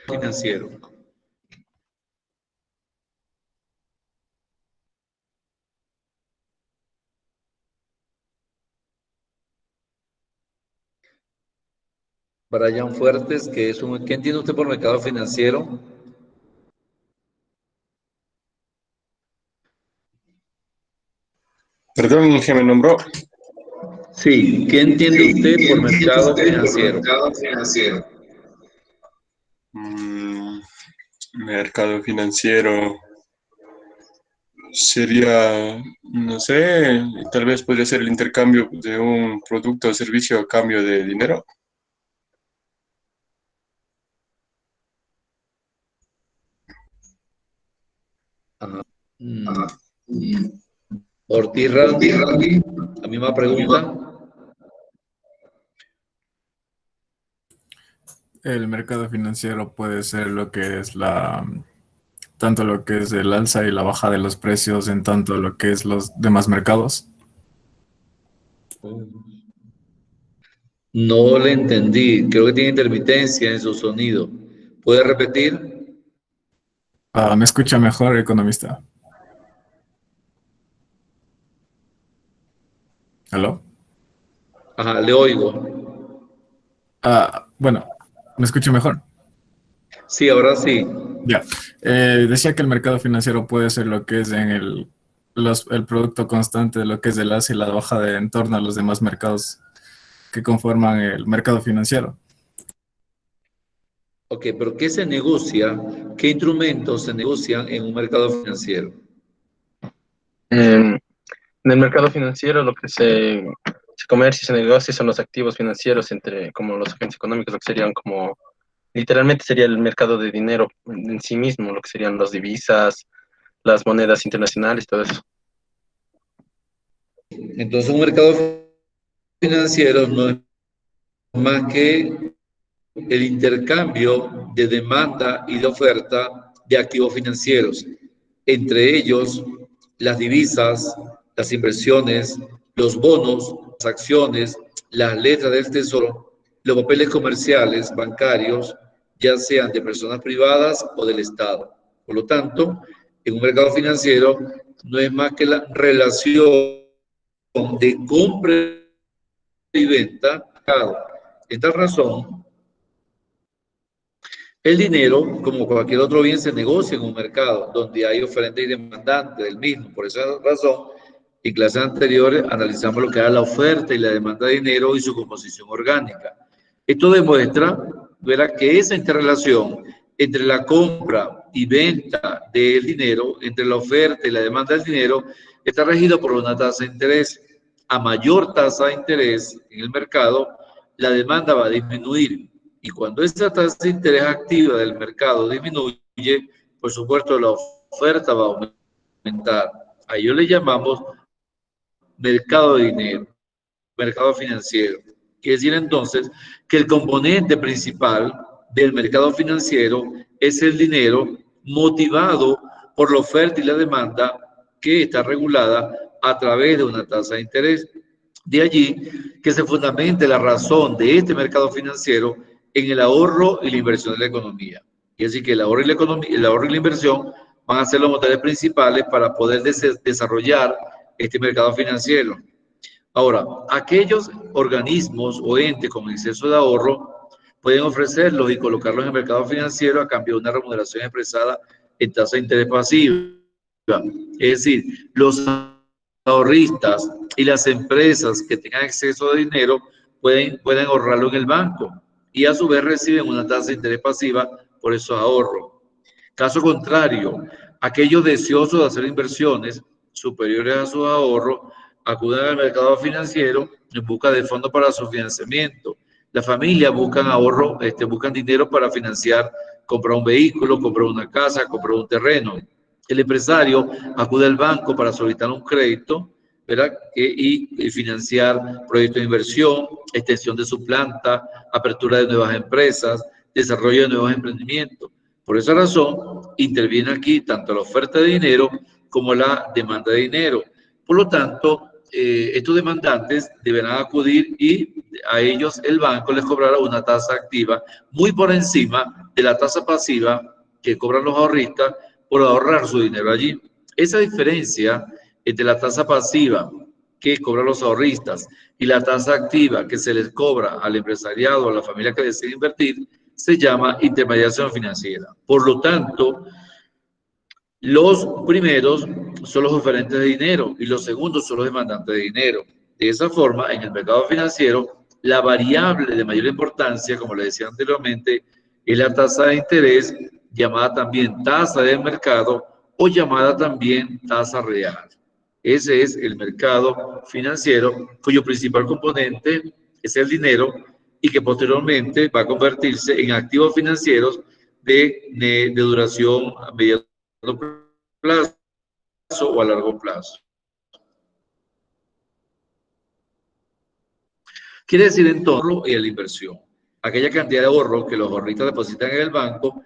financiero. Brian Fuertes, que es un... ¿Qué entiende usted por mercado financiero? Perdón, que me nombró. Sí, ¿qué entiende usted ¿Qué por entiende mercado usted por financiero? mercado financiero? Mercado financiero sería, no sé, tal vez podría ser el intercambio de un producto o servicio a cambio de dinero. Ajá. Ajá. Ortiz Ortiz Randy, Randy, la misma la pregunta. misma. El mercado financiero puede ser lo que es tanto lo que es el alza y la baja de los precios en tanto lo que es los demás mercados. No le entendí. Creo que tiene intermitencia en su sonido. ¿Puede repetir? ¿Me escucha mejor, economista? ¿Aló? Ajá, le oigo. Bueno, ¿me escucha mejor? Sí, ahora sí. Ya. Decía que el mercado financiero puede ser lo que es el producto constante de lo que es el alza y la baja de en torno a los demás mercados que conforman el mercado financiero. Ok, pero ¿qué se negocia? ¿Qué instrumentos se negocian en un mercado financiero? En el mercado financiero lo que se comercia y se negocia son los activos financieros entre como los agentes económicos, lo que serían como, literalmente sería el mercado de dinero en sí mismo, lo que serían las divisas, las monedas internacionales, todo eso. Entonces, un mercado financiero no es más que el intercambio de demanda y de oferta de activos financieros, entre ellos las divisas, las inversiones, los bonos, las acciones, las letras del tesoro, los papeles comerciales, bancarios, ya sean de personas privadas o del Estado. Por lo tanto, en un mercado financiero no es más que la relación de compra y venta. Esta razón, el dinero, como cualquier otro bien, se negocia en un mercado donde hay oferente y demandante del mismo. Por esa razón, en clases anteriores analizamos lo que era la oferta y la demanda de dinero y su composición orgánica. Esto demuestra, ¿verdad?, que esa interrelación entre la compra y venta del dinero, entre la oferta y la demanda del dinero, está regido por una tasa de interés. A mayor tasa de interés en el mercado, la demanda va a disminuir. Y cuando esa tasa de interés activa del mercado disminuye, por supuesto la oferta va a aumentar. A ello le llamamos mercado de dinero, mercado financiero. Quiere decir entonces que el componente principal del mercado financiero es el dinero motivado por la oferta y la demanda que está regulada a través de una tasa de interés. De allí que se fundamente la razón de este mercado financiero en el ahorro y la inversión de la economía. Y así que el ahorro y la inversión van a ser los motores principales para poder desarrollar este mercado financiero. Ahora, aquellos organismos o entes con exceso de ahorro pueden ofrecerlos y colocarlos en el mercado financiero a cambio de una remuneración expresada en tasa de interés pasiva. Es decir, los ahorristas y las empresas que tengan exceso de dinero pueden ahorrarlo en el banco y a su vez reciben una tasa de interés pasiva por esos ahorros. Caso contrario, aquellos deseosos de hacer inversiones superiores a sus ahorros acuden al mercado financiero en busca de fondos para su financiamiento. Las familias buscan ahorro, buscan dinero para financiar, comprar un vehículo, comprar una casa, comprar un terreno. El empresario acude al banco para solicitar un crédito, ¿verdad? Y financiar proyectos de inversión, extensión de su planta, apertura de nuevas empresas, desarrollo de nuevos emprendimientos. Por esa razón, interviene aquí tanto la oferta de dinero como la demanda de dinero. Por lo tanto, estos demandantes deberán acudir y a ellos el banco les cobrará una tasa activa muy por encima de la tasa pasiva que cobran los ahorristas por ahorrar su dinero allí. Esa diferencia entre la tasa pasiva que cobran los ahorristas y la tasa activa que se les cobra al empresariado o a la familia que decide invertir se llama intermediación financiera. Por lo tanto, los primeros son los oferentes de dinero y los segundos son los demandantes de dinero. De esa forma, en el mercado financiero, la variable de mayor importancia, como le decía anteriormente, es la tasa de interés, llamada también tasa de mercado o llamada también tasa real. Ese es el mercado financiero, cuyo principal componente es el dinero y que posteriormente va a convertirse en activos financieros de duración a mediano plazo o a largo plazo. Quiere decir entonces la inversión. Aquella cantidad de ahorro que los ahorristas depositan en el banco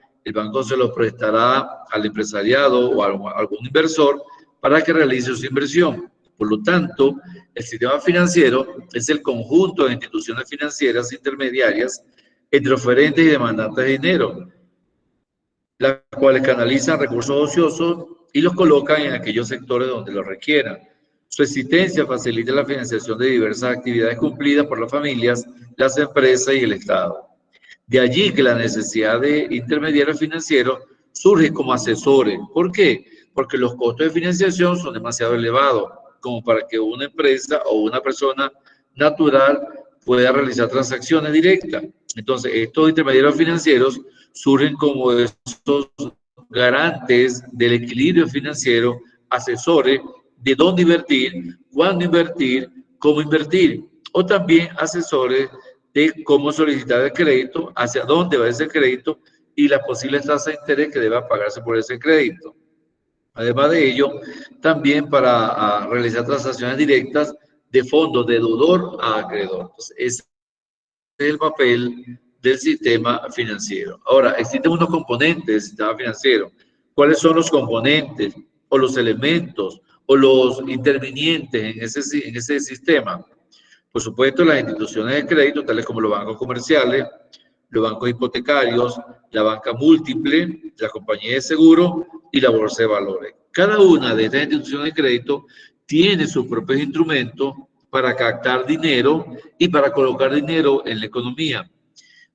se los prestará al empresariado o a algún inversor para que realice su inversión. Por lo tanto, el sistema financiero es el conjunto de instituciones financieras intermediarias entre oferentes y demandantes de dinero, las cuales canalizan recursos ociosos y los colocan en aquellos sectores donde los requieran. Su existencia facilita la financiación de diversas actividades cumplidas por las familias, las empresas y el Estado. De allí que la necesidad de intermediarios financieros surge como asesores. ¿Por qué? Porque los costos de financiación son demasiado elevados como para que una empresa o una persona natural pueda realizar transacciones directas. Entonces, estos intermediarios financieros surgen como estos garantes del equilibrio financiero, asesores de dónde invertir, cuándo invertir, cómo invertir, o también asesores de cómo solicitar el crédito, hacia dónde va ese crédito y las posibles tasas de interés que deba pagarse por ese crédito. Además de ello, también para realizar transacciones directas de fondos de deudor a acreedor. Entonces, ese es el papel del sistema financiero. Ahora, existen unos componentes del sistema financiero. ¿Cuáles son los componentes o los elementos o los intervinientes en ese sistema? Por supuesto, las instituciones de crédito, tales como los bancos comerciales, los bancos hipotecarios, la banca múltiple, la compañía de seguro y la bolsa de valores. Cada una de estas instituciones de crédito tiene sus propios instrumentos para captar dinero y para colocar dinero en la economía.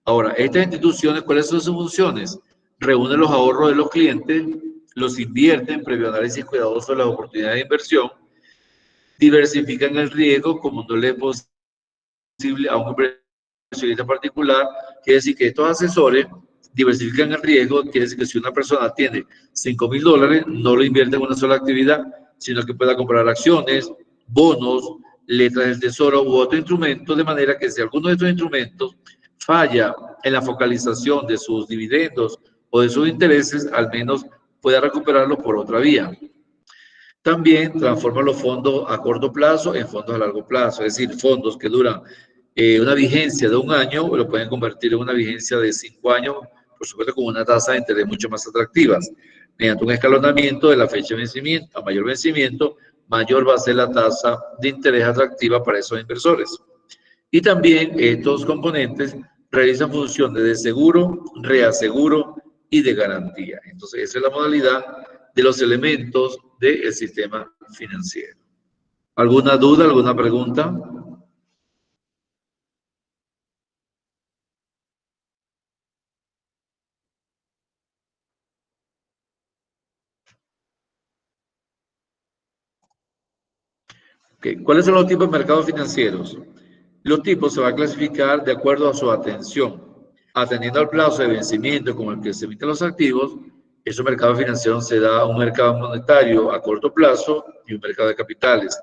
Ahora, estas instituciones, ¿cuáles son sus funciones? Reúnen los ahorros de los clientes, los invierten previo análisis cuidadoso de las oportunidades de inversión, diversifican el riesgo como no le es posible a un inversionista particular. Quiere decir que estos asesores diversifican el riesgo. Quiere decir que si una persona tiene $5,000, no lo invierte en una sola actividad, sino que pueda comprar acciones, bonos, letras del tesoro u otro instrumento, de manera que si alguno de estos instrumentos falla en la focalización de sus dividendos o de sus intereses, al menos pueda recuperarlo por otra vía. También transforma los fondos a corto plazo en fondos a largo plazo, es decir, fondos que duran una vigencia de 1 año, lo pueden convertir en una vigencia de 5 años, por supuesto con una tasa de interés mucho más atractivas. Mediante un escalonamiento de la fecha de vencimiento, a mayor vencimiento, mayor va a ser la tasa de interés atractiva para esos inversores. Y también estos componentes realizan funciones de seguro, reaseguro y de garantía. Entonces, esa es la modalidad de los elementos del sistema financiero. ¿Alguna duda, alguna pregunta? Okay. ¿Cuáles son los tipos de mercados financieros? Los tipos se van a clasificar de acuerdo a su atención. Atendiendo al plazo de vencimiento como el que se emiten los activos, esos mercados financieros se da un mercado monetario a corto plazo y un mercado de capitales.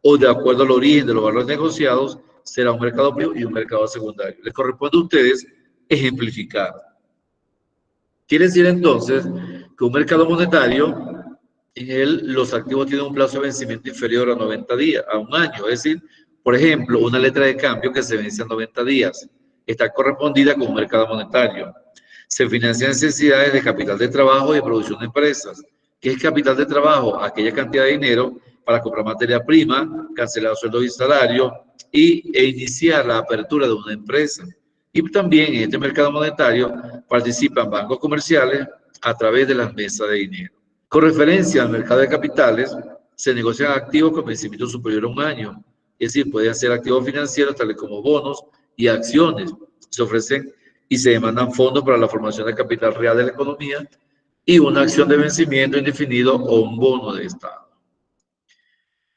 O de acuerdo al origen de los valores negociados, será un mercado primario y un mercado secundario. Les corresponde a ustedes ejemplificar. Quiere decir entonces que un mercado monetario, en él los activos tienen un plazo de vencimiento inferior a 90 días, a 1 año. Es decir, por ejemplo, una letra de cambio que se vence a 90 días está correspondida con un mercado monetario. Se financian necesidades de capital de trabajo y de producción de empresas. ¿Qué es capital de trabajo? Aquella cantidad de dinero para comprar materia prima, cancelar sueldos y salarios e iniciar la apertura de una empresa. Y también en este mercado monetario participan bancos comerciales a través de las mesas de dinero. Con referencia al mercado de capitales, se negocian activos con vencimiento superior a un año, es decir, pueden ser activos financieros tales como bonos y acciones. Se ofrecen y se demandan fondos para la formación de capital real de la economía y una acción de vencimiento indefinido o un bono de Estado.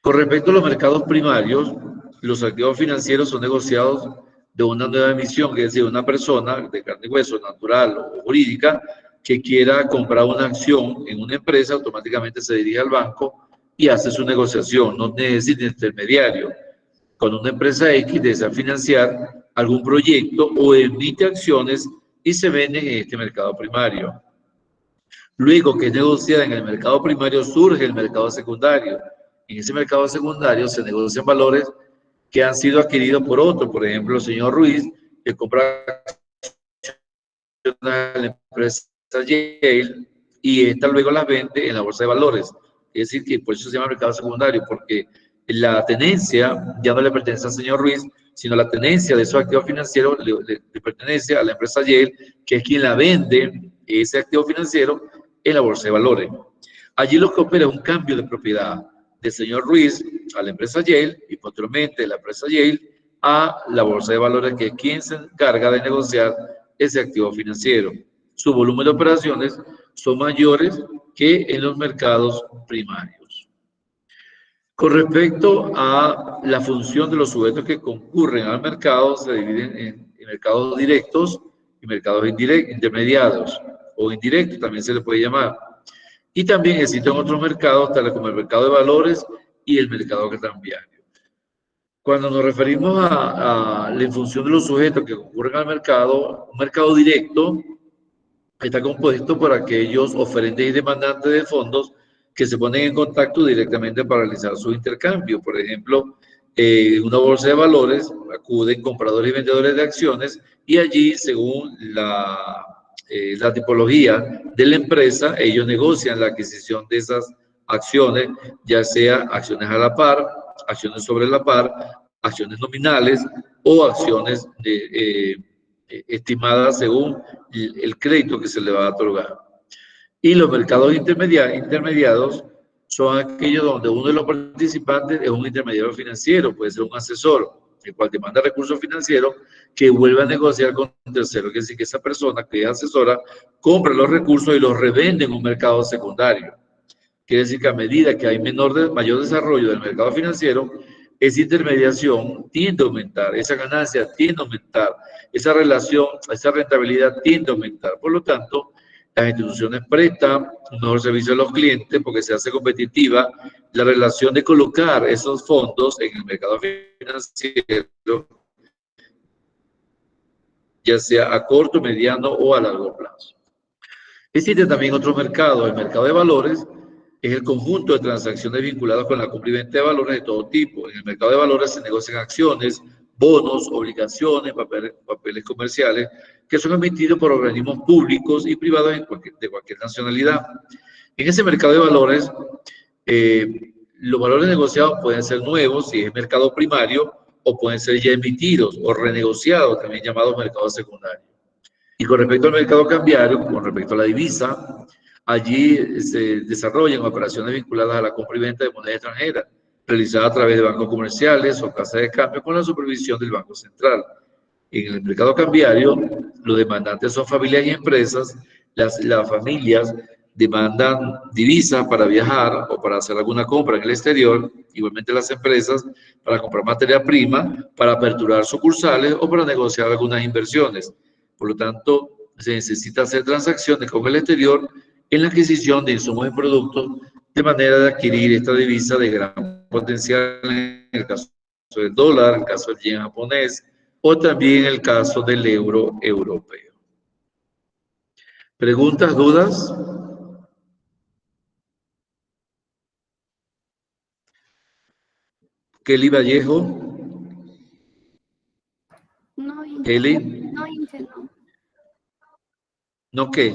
Con respecto a los mercados primarios, los activos financieros son negociados de una nueva emisión, es decir, una persona de carne y hueso, natural o jurídica, que quiera comprar una acción en una empresa, automáticamente se dirige al banco y hace su negociación, no necesita intermediario. Cuando una empresa X desea financiar algún proyecto o emite acciones y se venden en este mercado primario. Luego que es negociada en el mercado primario, surge el mercado secundario. En ese mercado secundario se negocian valores que han sido adquiridos por otro. Por ejemplo, el señor Ruiz, que compra la empresa Yale y esta luego las vende en la bolsa de valores. Es decir, que por eso se llama mercado secundario, porque la tenencia ya no le pertenece al señor Ruiz, sino la tenencia de esos activos financieros le pertenece a la empresa Yale, que es quien la vende, ese activo financiero, en la bolsa de valores. Allí lo que opera es un cambio de propiedad del señor Ruiz a la empresa Yale y posteriormente de la empresa Yale a la bolsa de valores, que es quien se encarga de negociar ese activo financiero. Su volumen de operaciones son mayores que en los mercados primarios. Con respecto a la función de los sujetos que concurren al mercado, se dividen en mercados directos y mercados intermediados o indirectos, también se le puede llamar. Y también existen otros mercados, tales como el mercado de valores y el mercado cambiario. Cuando nos referimos a la función de los sujetos que concurren al mercado, un mercado directo está compuesto por aquellos oferentes y demandantes de fondos que se ponen en contacto directamente para realizar su intercambio. Por ejemplo, en una bolsa de valores acuden compradores y vendedores de acciones y allí, según la tipología de la empresa, ellos negocian la adquisición de esas acciones, ya sea acciones a la par, acciones sobre la par, acciones nominales o acciones estimadas según el crédito que se le va a otorgar. Y los mercados intermediados son aquellos donde uno de los participantes es un intermediario financiero, puede ser un asesor, el cual demanda recursos financieros que vuelva a negociar con un tercero. Quiere decir que esa persona que es asesora compra los recursos y los revende en un mercado secundario. Quiere decir que a medida que hay mayor desarrollo del mercado financiero, esa intermediación tiende a aumentar, esa ganancia tiende a aumentar, esa relación, esa rentabilidad tiende a aumentar. Por lo tanto, las instituciones prestan un mejor servicio a los clientes porque se hace competitiva la relación de colocar esos fondos en el mercado financiero, ya sea a corto, mediano o a largo plazo. Existe también otro mercado, el mercado de valores, es el conjunto de transacciones vinculadas con la compra y venta de valores de todo tipo. En el mercado de valores se negocian acciones, bonos, obligaciones, papeles comerciales, que son emitidos por organismos públicos y privados de cualquier nacionalidad. En ese mercado de valores, los valores negociados pueden ser nuevos, si es mercado primario, o pueden ser ya emitidos o renegociados, también llamados mercados secundarios. Y con respecto al mercado cambiario, con respecto a la divisa, allí se desarrollan operaciones vinculadas a la compra y venta de moneda extranjera, realizadas a través de bancos comerciales o casas de cambio con la supervisión del Banco Central. En el mercado cambiario, los demandantes son familias y empresas. Las familias demandan divisas para viajar o para hacer alguna compra en el exterior, igualmente las empresas para comprar materia prima, para aperturar sucursales o para negociar algunas inversiones. Por lo tanto, se necesita hacer transacciones con el exterior en la adquisición de insumos y productos de manera de adquirir esta divisa de gran potencial en el caso del dólar, en el caso del yen japonés o también en el caso del euro europeo. ¿Preguntas, dudas? Kelly Vallejo. No, Kelly. No, no. ¿No qué?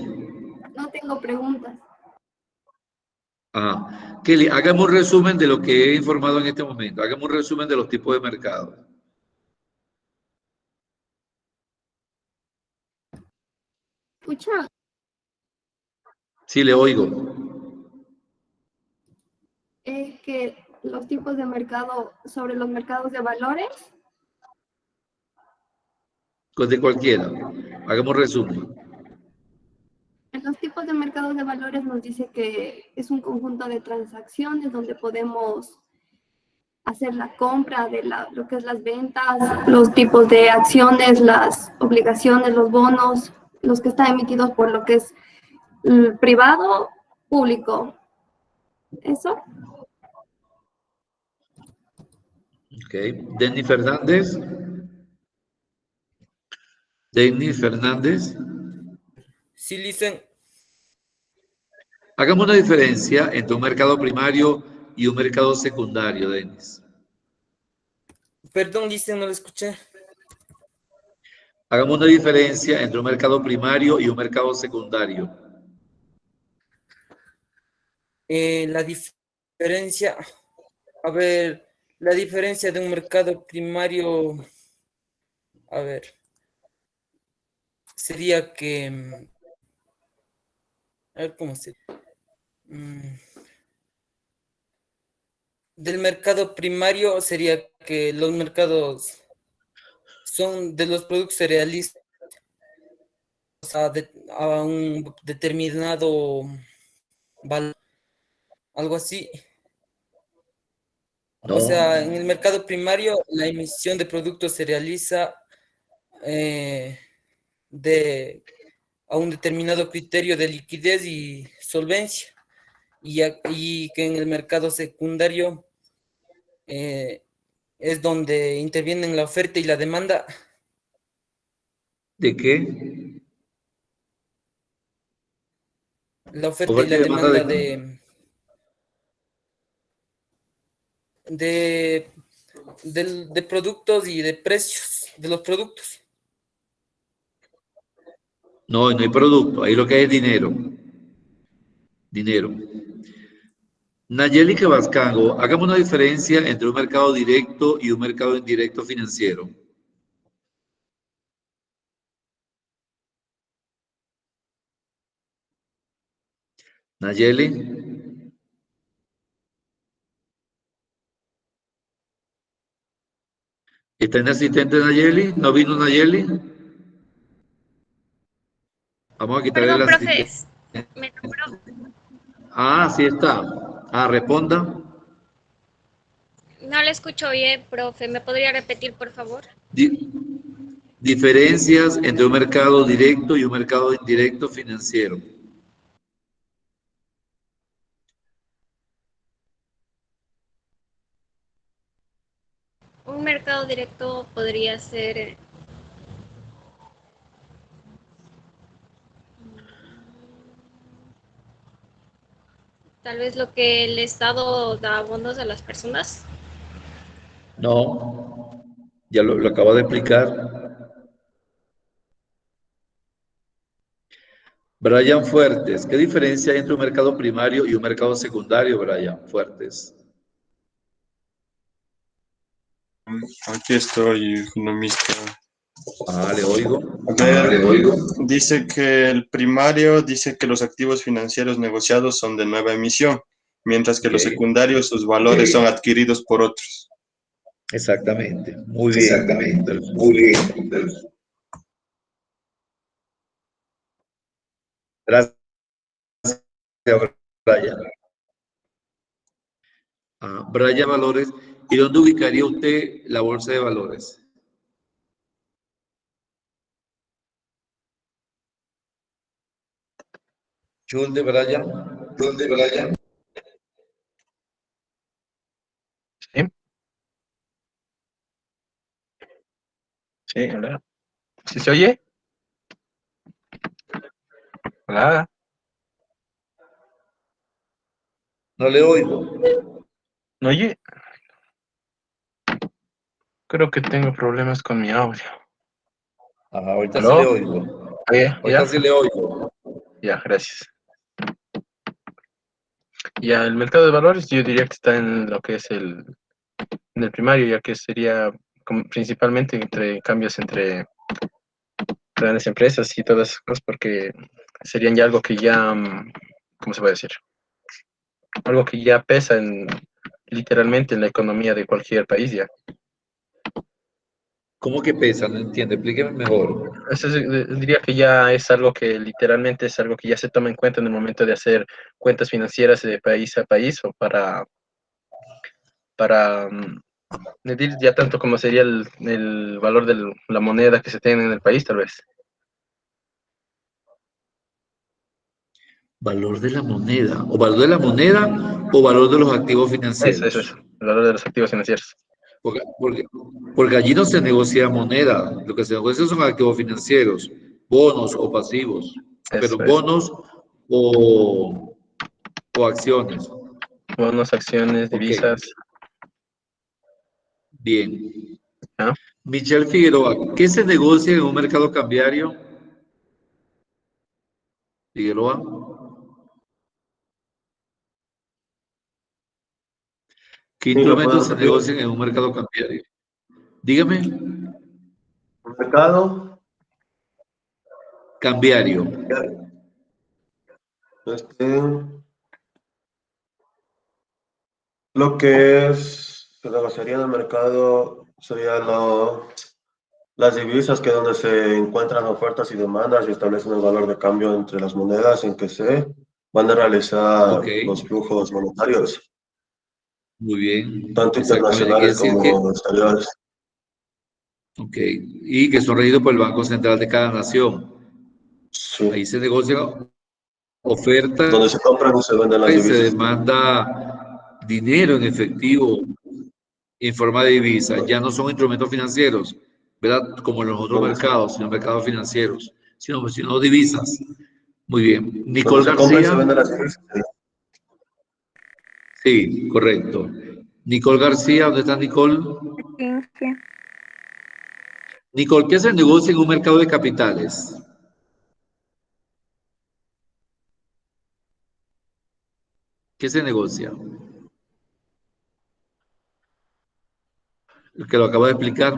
No tengo preguntas. Kelly, hagamos un resumen de lo que he informado en este momento. Hagamos un resumen de los tipos de mercado. Escucha, Sí, le oigo. es que los tipos de mercado sobre los mercados de valores, Pues de cualquiera. Hagamos resumen. en los tipos de mercados de valores nos dice que es un conjunto de transacciones donde podemos hacer la compra de lo que es las ventas, los tipos de acciones, las obligaciones, los bonos, los que están emitidos por lo que es privado, público. ¿Eso? Ok. Denny Fernández. Denny Fernández. Sí, listen. Hagamos una diferencia entre un mercado primario y un mercado secundario, Denis. Perdón, listen, no lo escuché. Hagamos una diferencia entre un mercado primario y un mercado secundario. La diferencia, a ver, la diferencia de un mercado primario, a ver, sería que, a ver cómo se... del mercado primario sería que los mercados son de los productos cerealistas a un determinado valor, algo así. No, O sea, en el mercado primario la emisión de productos se realiza a un determinado criterio de liquidez y solvencia. Y que en el mercado secundario es donde intervienen la oferta y la demanda. ¿de qué? La oferta y Oferta la y demanda demanda de... de productos y de precios de los productos. No, no hay producto. Ahí lo que hay es dinero. Dinero. Nayeli Cabascango, hagamos una diferencia entre un mercado directo y un mercado indirecto financiero. Nayeli. ¿Está en asistente Nayeli? ¿No vino Nayeli? Vamos a quitarle el Perdón, profe, asistente. me nombró. Ah, sí está. Ah, responda. No le escucho bien, profe. ¿Me podría repetir, por favor? Di- diferencias entre un mercado directo y un mercado indirecto financiero. Un mercado directo podría ser tal vez lo que el Estado da bonos a las personas. No, ya lo acabo de explicar. Brian Fuertes, ¿qué diferencia hay entre un mercado primario y un mercado secundario, Brian Fuertes? Aquí estoy, economista. Ah, le oigo. A ver, dice que el primario dice que los activos financieros negociados son de nueva emisión, mientras que los Ok. secundarios, sus valores son adquiridos por otros. Exactamente. Muy bien. Exactamente. Muy bien. Gracias, Brian. Brian Valores. ¿Y dónde ubicaría usted la bolsa de valores? Jules de Brian. ¿Dónde, Brian? Sí, sí, hola. ¿Sí se oye? Hola. No le oigo. ¿No oye? Creo que tengo problemas con mi audio. Ahorita sí le ¿Aló? oigo. Oye, Ahorita ya, sí le oigo. ya, gracias. Ya el mercado de valores yo diría que está en lo que es en el primario, ya que sería principalmente entre cambios entre grandes empresas y todas esas cosas, porque serían ya algo que ya, ¿cómo se puede decir? Algo que ya pesa literalmente en la economía de cualquier país ya. ¿Cómo que pesa? No entiendo, explíqueme mejor. Diría que ya es algo que literalmente es algo que ya se toma en cuenta en el momento de hacer cuentas financieras de país a país o para medir ya tanto como sería el valor de la moneda que se tiene en el país, tal vez. Valor de la moneda. ¿O valor de la moneda o valor de los activos financieros? Eso, el valor de los activos financieros. Porque allí no se negocia moneda, lo que se negocia son activos financieros, bonos o pasivos, pero Eso es. bonos o acciones. Bonos, acciones, Ok, divisas. bien. ¿Ah? Michelle Figueroa, ¿qué se negocia en un mercado cambiario? Figueroa. ¿Qué Sí, lo puedo instrumentos se repetir. negocian en un mercado cambiario? Dígame. Mercado, Cambiario. este, lo que se negociaría en el mercado sería las divisas, que es donde se encuentran ofertas y demandas y establecen el valor de cambio entre las monedas en que se van a realizar Ok, los flujos monetarios, muy bien. tanto Exactamente. Quiere internacionales decir que, como exteriores, ok, y que son regidos por el Banco Central de cada nación. sí, Ahí se negocia oferta donde se compran y se venden las y se divisas. demanda dinero en efectivo en forma de divisa. Ya no son instrumentos financieros, ¿verdad? Como en los otros Donde se, mercados, sino mercados financieros, sino divisas. Muy bien. donde Nicole se compran y se García. venden las divisas. Sí, correcto. Nicole García, ¿dónde está Nicole? Inge. Nicole, ¿qué es el negocio en un mercado de capitales? ¿Qué se negocia? El que lo acabo de explicar.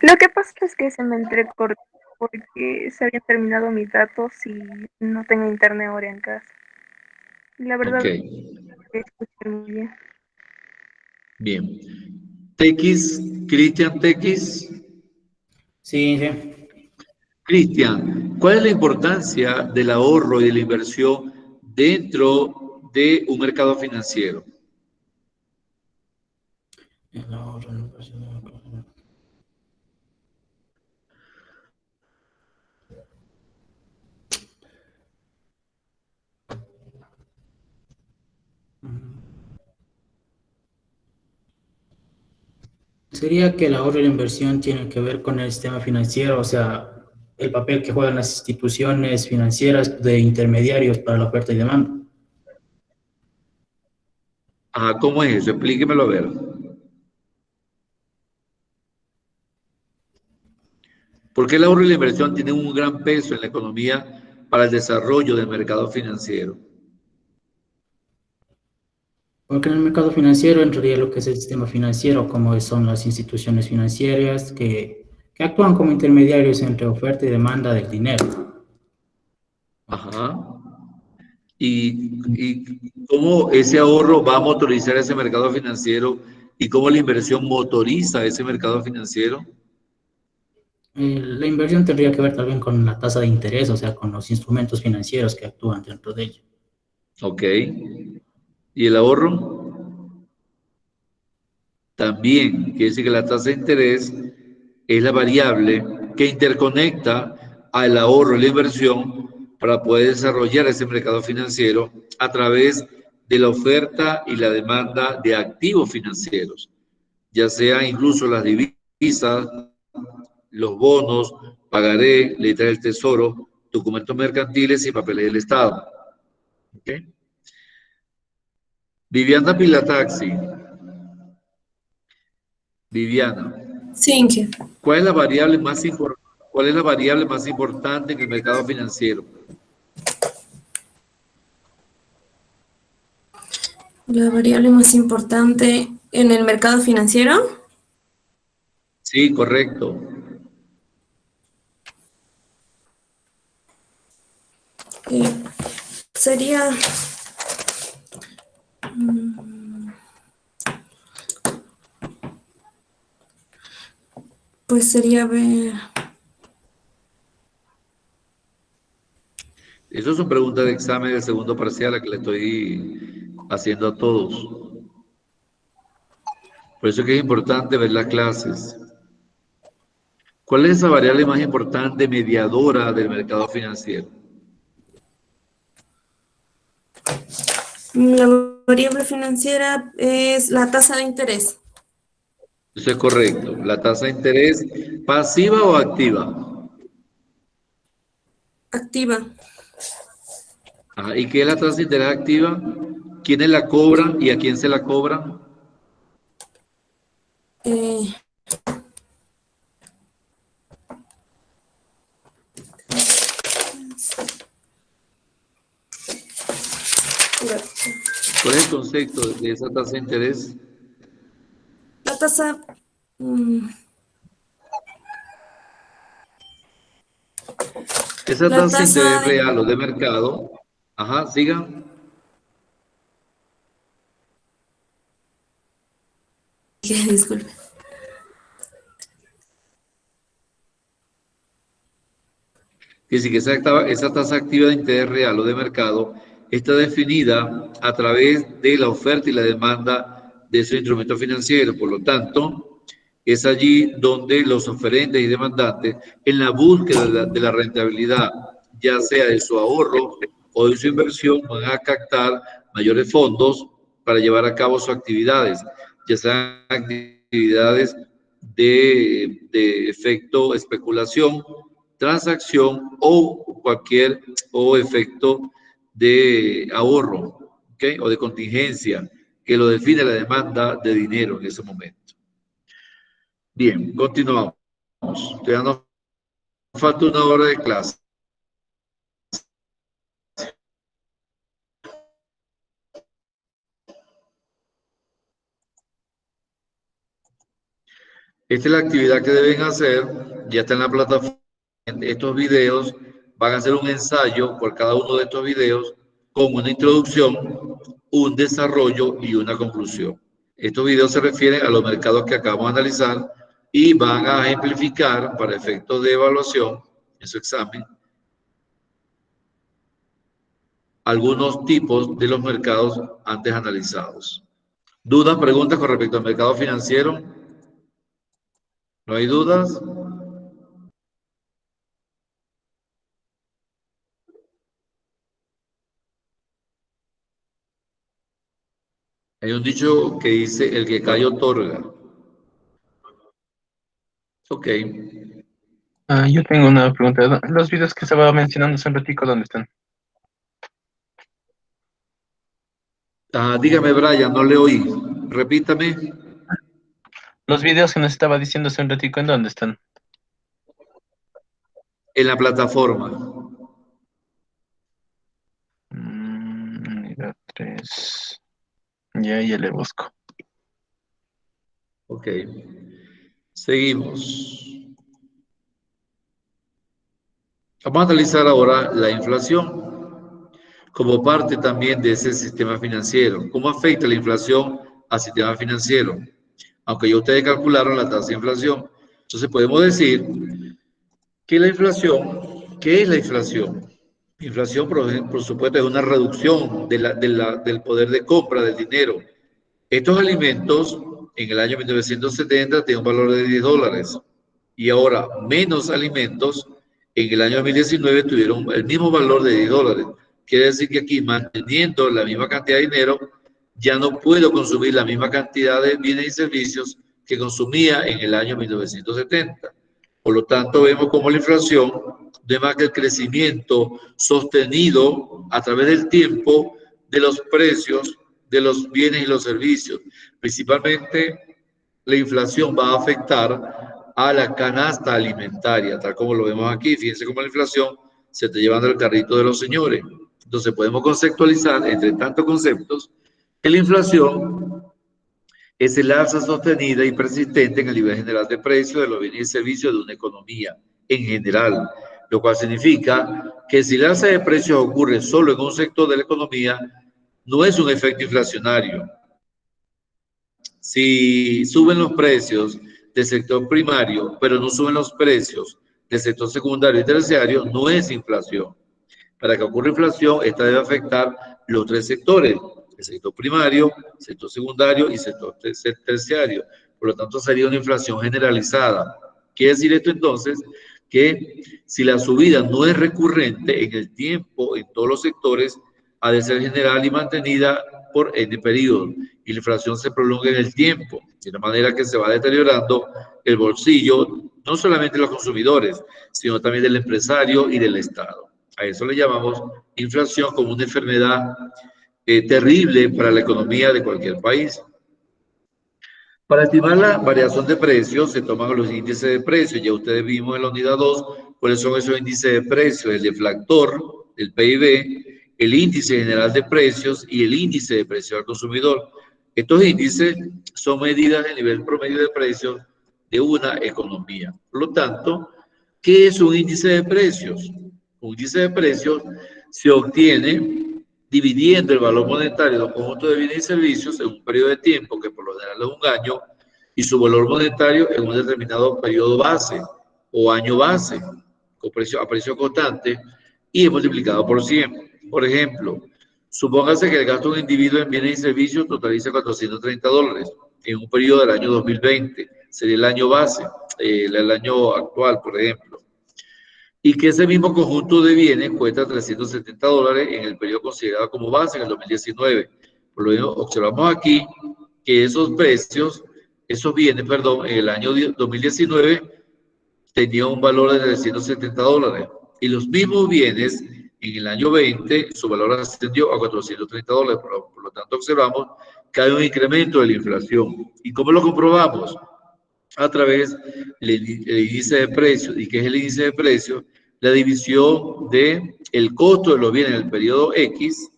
Lo que pasa es que se me entrecortó porque se habían terminado mis datos y no tengo internet ahora en casa. Y la Ok, verdad, escuchar muy bien. bien. Tex, Cristian Tex. Sí, sí. Cristian, ¿cuál es la importancia del ahorro y de la inversión dentro de un mercado financiero? El ahorro, no pasa nada. Sería que el ahorro y la inversión tienen que ver con el sistema financiero, o sea, el papel que juegan las instituciones financieras de intermediarios para la oferta y demanda. Ah, ¿cómo es eso? Explíquemelo a ver. ¿Por qué el ahorro y la inversión tienen un gran peso en la economía para el desarrollo del mercado financiero? Porque en el mercado financiero entraría lo que es el sistema financiero, como son las instituciones financieras que actúan como intermediarios entre oferta y demanda del dinero. Ajá. ¿Y cómo ese ahorro va a motorizar ese mercado financiero y cómo la inversión motoriza ese mercado financiero? La inversión tendría que ver también con la tasa de interés, o sea, con los instrumentos financieros que actúan dentro de ello. Ok. ¿Y el ahorro? También quiere decir que la tasa de interés es la variable que interconecta al ahorro y la inversión para poder desarrollar ese mercado financiero a través de la oferta y la demanda de activos financieros, ya sea incluso las divisas, los bonos, pagaré, letra del tesoro, documentos mercantiles y papeles del Estado. ¿Okay? Viviana Pilataxi. Viviana. Sí, ¿Cuál es la variable más importante? ¿Cuál es la variable más importante en el mercado financiero? La variable más importante en el mercado financiero. Sí, correcto. Sería... pues sería ver... Eso son preguntas de examen del segundo parcial a que le estoy haciendo a todos. Por eso es que es importante ver las clases. ¿Cuál es esa variable más importante mediadora del mercado financiero? La variable financiera es la tasa de interés. Eso es correcto. ¿La tasa de interés pasiva o activa? Activa. Ajá. ¿Y qué es la tasa de interés activa? ¿Quiénes la cobran y a quién se la cobran? ¿Cuál es el concepto de esa tasa de interés? La tasa... esa tasa de interés real o de mercado. Ajá, siga. Disculpe. Que sí que esa tasa activa de interés real o de mercado está definida a través de la oferta y la demanda de esos instrumentos financieros. Por lo tanto, es allí donde los oferentes y demandantes, en la búsqueda de la rentabilidad, ya sea de su ahorro o de su inversión, van a captar mayores fondos para llevar a cabo sus actividades, ya sean actividades de efecto especulación, transacción o cualquier efecto de ahorro, ¿okay? O de contingencia que lo define la demanda de dinero en ese momento. Bien, continuamos. Ya nos falta una hora de clase. Esta es la actividad que deben hacer. Ya está en la plataforma. Estos videos van a hacer un ensayo por cada uno de estos videos con una introducción, un desarrollo y una conclusión. Estos videos se refieren a los mercados que acabamos de analizar y van a ejemplificar para efectos de evaluación en su examen algunos tipos de los mercados antes analizados. ¿Dudas, preguntas con respecto al mercado financiero? ¿No hay dudas? Hay un dicho que dice, el que calla otorga. Ok. Yo tengo una pregunta. Los videos que estaba mencionando hace un ratico, ¿dónde están? Dígame, Brian, no le oí. Repítame. Los videos que nos estaba diciendo hace un ratico, ¿en dónde están? En la plataforma. Unidad 3. Ya le busco. Ok. Seguimos. Vamos a analizar ahora la inflación como parte también de ese sistema financiero. ¿Cómo afecta la inflación al sistema financiero? Aunque ya ustedes calcularon la tasa de inflación. Entonces podemos decir que la inflación, ¿qué es la inflación? Inflación, por supuesto, es una reducción del poder de compra del dinero. Estos alimentos en el año 1970 tenían un valor de $10 y ahora menos alimentos en el año 2019 tuvieron el mismo valor de $10. Quiere decir que aquí, manteniendo la misma cantidad de dinero, ya no puedo consumir la misma cantidad de bienes y servicios que consumía en el año 1970. Por lo tanto, vemos como la inflación, además que el crecimiento sostenido a través del tiempo de los precios de los bienes y los servicios. Principalmente, la inflación va a afectar a la canasta alimentaria, tal como lo vemos aquí. Fíjense cómo la inflación se está llevando el carrito de los señores. Entonces, podemos conceptualizar, entre tantos conceptos, que la inflación es el alza sostenida y persistente en el nivel general de precios de los bienes y servicios de una economía en general, lo cual significa que si el alza de precios ocurre solo en un sector de la economía, no es un efecto inflacionario. Si suben los precios del sector primario, pero no suben los precios del sector secundario y terciario, no es inflación. Para que ocurra inflación, esta debe afectar los tres sectores, el sector primario, el sector secundario y el sector terciario. Por lo tanto, sería una inflación generalizada. Quiere decir esto entonces que si la subida no es recurrente en el tiempo, en todos los sectores, ha de ser general y mantenida por N periodo, y la inflación se prolonga en el tiempo, de la manera que se va deteriorando el bolsillo, no solamente de los consumidores, sino también del empresario y del Estado. A eso le llamamos inflación como una enfermedad terrible para la economía de cualquier país. Para estimar la variación de precios se toman los índices de precios. Ya ustedes vimos en la unidad 2 cuáles son esos índices de precios, el deflactor, el PIB, el índice general de precios y el índice de precio al consumidor. Estos índices son medidas del nivel promedio de precios de una economía. Por lo tanto, ¿qué es un índice de precios? Un índice de precios se obtiene dividiendo el valor monetario de un conjunto de bienes y servicios en un periodo de tiempo que por lo general es un año y su valor monetario en un determinado periodo base o año base a precio constante y es multiplicado por 100. Por ejemplo, supóngase que el gasto de un individuo en bienes y servicios totaliza $430 en un periodo del año 2020. Sería el año base, el año actual, por ejemplo. Y que ese mismo conjunto de bienes cuesta $370 en el periodo considerado como base en el 2019. Por lo menos observamos aquí que esos bienes, en el año 2019 tenían un valor de $370 y los mismos bienes en el año 20 su valor ascendió a $430. Por lo tanto, observamos que hay un incremento de la inflación. ¿Y cómo lo comprobamos? A través del índice de precios. ¿Y qué es el índice de precios? La división del costo de los bienes en el periodo X,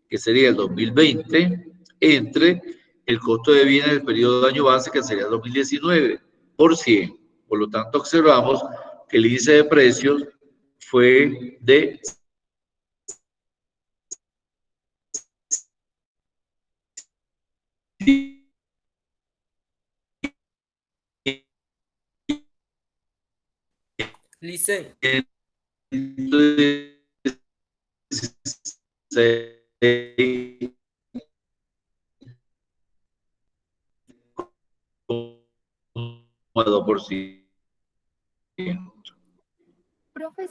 que sería el 2020, entre el costo de bienes del periodo de año base, que sería el 2019, por 100. Por lo tanto, observamos que el índice de precios fue de Licen. Profe,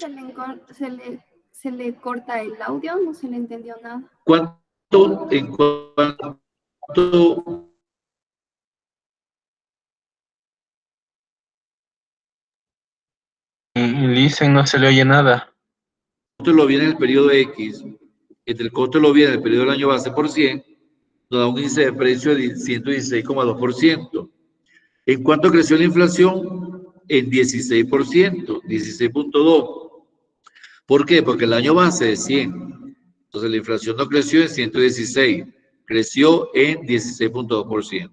se le corta el audio, no se le entendió nada. En cuanto Licen, no se le oye nada. el costo de los bienes en el periodo X, entre el costo de los bienes en el periodo del año base por 100, nos da un índice de precio de 116,2%. ¿En cuánto creció la inflación? En 16%, 16,2%. ¿Por qué? Porque el año base es 100. Entonces la inflación no creció en 116, creció en 16,2%.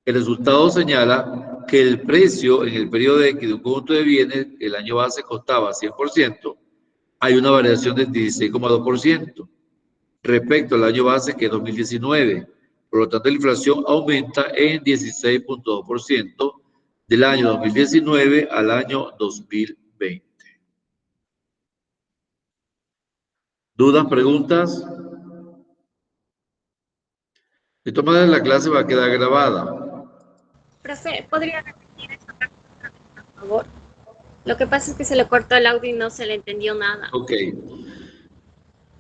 El resultado señala que el precio en el periodo X de un conjunto de bienes, el año base costaba 100%, hay una variación del 16,2% respecto al año base que es 2019. Por lo tanto, la inflación aumenta en 16,2% del año 2019 al año 2020. ¿Dudas, preguntas? De todas maneras, la clase va a quedar grabada. Profe, ¿podría repetir esta parte otra vez, por favor? Lo que pasa es que se le cortó el audio y no se le entendió nada. Ok.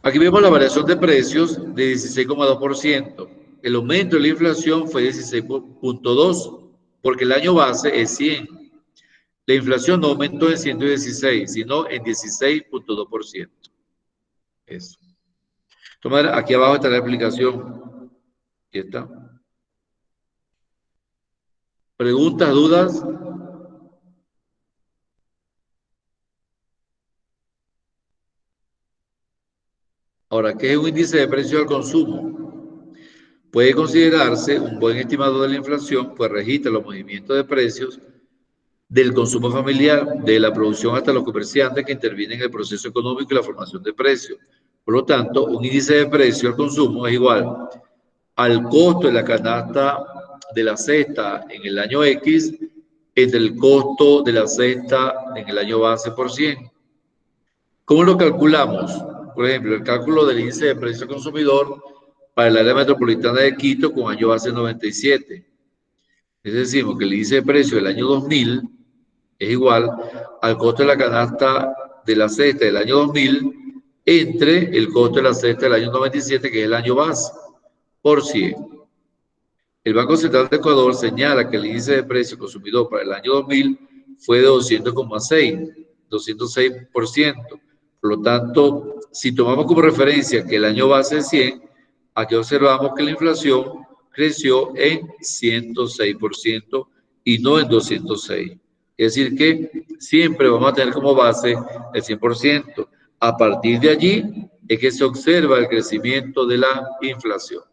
Aquí vemos la variación de precios de 16,2%. El aumento de la inflación fue 16,2%, porque el año base es 100. La inflación no aumentó en 116, sino en 16,2%. Eso. Tomar, aquí abajo está la explicación. Aquí está. ¿Preguntas, dudas? Ahora, ¿qué es un índice de precio al consumo? Puede considerarse un buen estimador de la inflación, pues registra los movimientos de precios del consumo familiar, de la producción hasta los comerciantes que intervienen en el proceso económico y la formación de precios. Por lo tanto, un índice de precio al consumo es igual al costo de la canasta de la cesta en el año X entre el costo de la cesta en el año base por 100. ¿Cómo lo calculamos? Por ejemplo, el cálculo del índice de precio al consumidor para el área metropolitana de Quito con año base 97. Es decir, que el índice de precio del año 2000 es igual al costo de la canasta de la cesta del año 2000 entre el costo de la cesta del año 97, que es el año base, por 100. El Banco Central de Ecuador señala que el índice de precio consumidor para el año 2000 fue de 200,6%. Por lo tanto, si tomamos como referencia que el año base es 100, aquí observamos que la inflación creció en 106% y no en 206%. Es decir, que siempre vamos a tener como base el 100%. A partir de allí es que se observa el crecimiento de la inflación.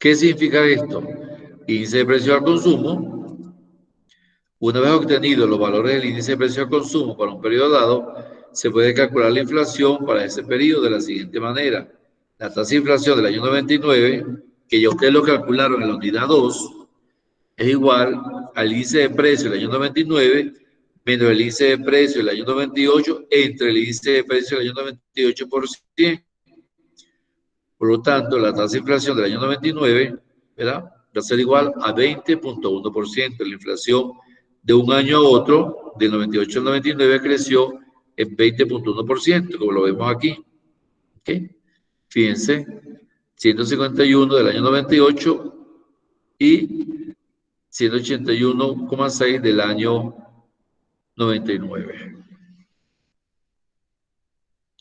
¿Qué significa esto? Índice de precio al consumo. Una vez obtenidos los valores del índice de precio al consumo para un periodo dado, se puede calcular la inflación para ese periodo de la siguiente manera. La tasa de inflación del año 99, que ya ustedes lo calcularon en la unidad 2, es igual al índice de precio del año 99 menos el índice de precio del año 98 entre el índice de precio del año 98 por 100. Por lo tanto, la tasa de inflación del año 99, ¿verdad?, va a ser igual a 20.1%. La inflación de un año a otro, del 98 al 99, creció en 20.1%, como lo vemos aquí. ¿Okay? Fíjense, 151 del año 98 y 181,6 del año 99,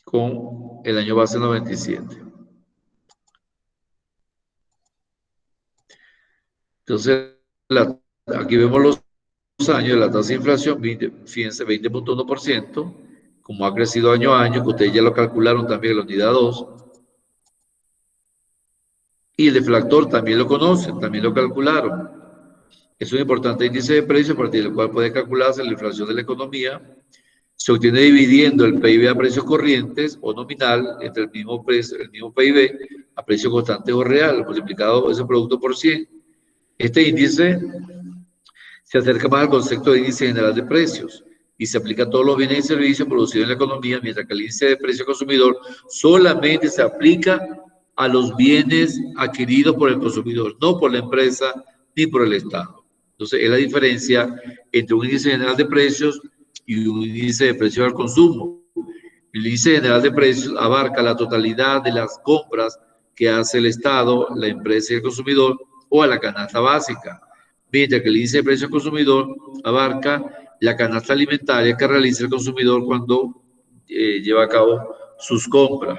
con el año base 97. Entonces, aquí vemos los años de la tasa de inflación, fíjense, 20.1%, como ha crecido año a año, que ustedes ya lo calcularon también en la unidad 2. Y el deflactor también lo conocen, también lo calcularon. Es un importante índice de precio a partir del cual puede calcularse la inflación de la economía. Se obtiene dividiendo el PIB a precios corrientes o nominal entre el mismo PIB a precio constante o real, multiplicado ese producto por 100. Este índice se acerca más al concepto de índice general de precios y se aplica a todos los bienes y servicios producidos en la economía, mientras que el índice de precio consumidor solamente se aplica a los bienes adquiridos por el consumidor, no por la empresa ni por el Estado. Entonces, es la diferencia entre un índice general de precios y un índice de precios al consumo. El índice general de precios abarca la totalidad de las compras que hace el Estado, la empresa y el consumidor, o a la canasta básica, mientras que el índice de precio al consumidor abarca la canasta alimentaria que realiza el consumidor cuando lleva a cabo sus compras.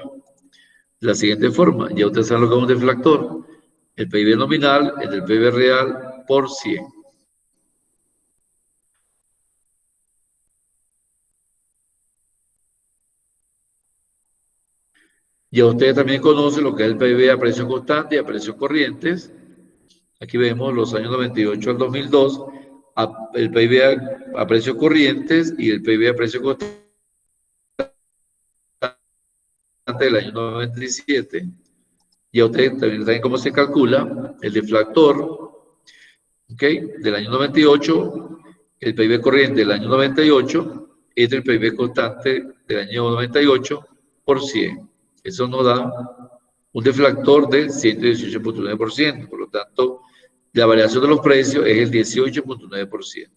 De la siguiente forma, ya ustedes saben lo que es un deflactor, el PIB nominal es el PIB real por 100. Ya ustedes también conocen lo que es el PIB a precios constantes y a precios corrientes. Aquí vemos los años 98 al 2002, el PIB a precios corrientes y el PIB a precios constantes del año 97. Ya ustedes también saben cómo se calcula el deflactor, ¿okay?, del año 98, el PIB corriente del año 98, entre el PIB constante del año 98 por 100. Eso nos da un deflactor del 118.9%. Por lo tanto, la variación de los precios es el 18.9%.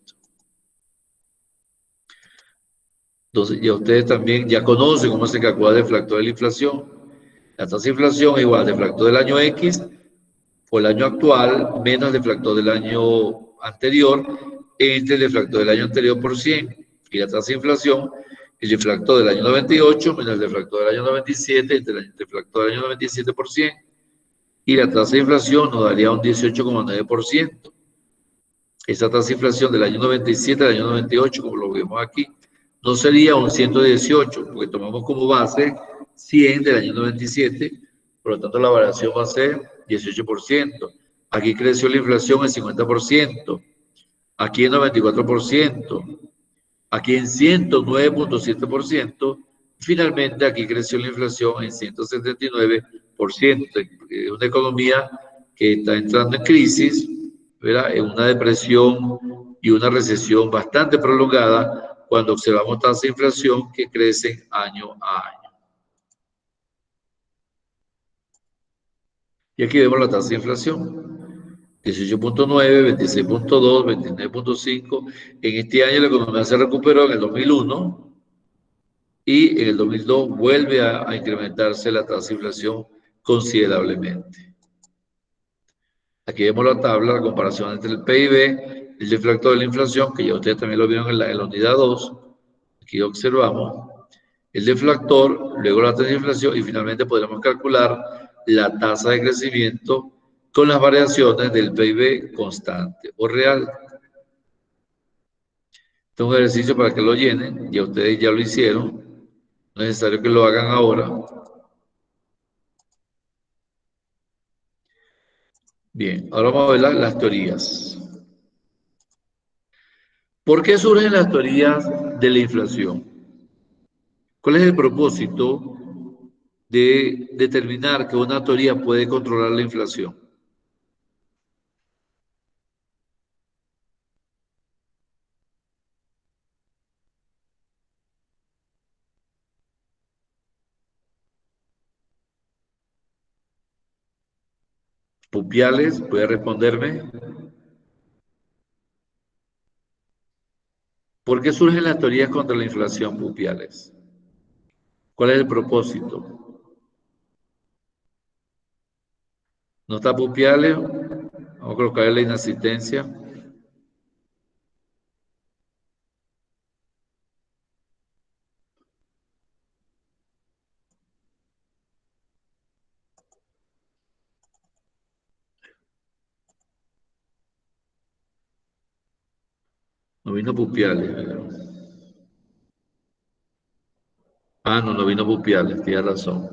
Entonces, ya ustedes también ya conocen cómo se calcula el deflactor de la inflación. La tasa de inflación es igual al deflactor del año X por el año actual menos el deflactor del año anterior entre el deflactor del año anterior por 100. Y la tasa de inflación, el deflactor del año 98 menos el deflactor del año 97 entre el deflactor del año 97 por 100. Y la tasa de inflación nos daría un 18,9%. Esa tasa de inflación del año 97 al año 98, como lo vemos aquí, no sería un 118, porque tomamos como base 100 del año 97, por lo tanto la variación va a ser 18%. Aquí creció la inflación en 50%, aquí en 94%, aquí en 109.7%, finalmente aquí creció la inflación en 179%. Es una economía que está entrando en crisis, ¿verdad? En una depresión y una recesión bastante prolongada cuando observamos tasas de inflación que crecen año a año. Y aquí vemos la tasa de inflación. 18.9, 26.2, 29.5. En este año la economía se recuperó en el 2001 y en el 2002 vuelve a incrementarse la tasa de inflación considerablemente. Aquí vemos la tabla, la comparación entre el PIB, el deflactor de la inflación, que ya ustedes también lo vieron en la unidad 2. Aquí observamos el deflactor, luego la tasa de inflación y finalmente podremos calcular la tasa de crecimiento con las variaciones del PIB constante o real. Este es un ejercicio para que lo llenen, ya ustedes ya lo hicieron, no es necesario que lo hagan ahora. Bien, ahora vamos a ver las teorías. ¿Por qué surgen las teorías de la inflación? ¿Cuál es el propósito de determinar que una teoría puede controlar la inflación? Pupiales, ¿puede responderme? ¿Por qué surgen las teorías contra la inflación, Pupiales? ¿Cuál es el propósito? ¿No está Pupiales? Vamos a colocar la inasistencia. No vino Pupiales. Ah, no vino Pupiales, tiene razón.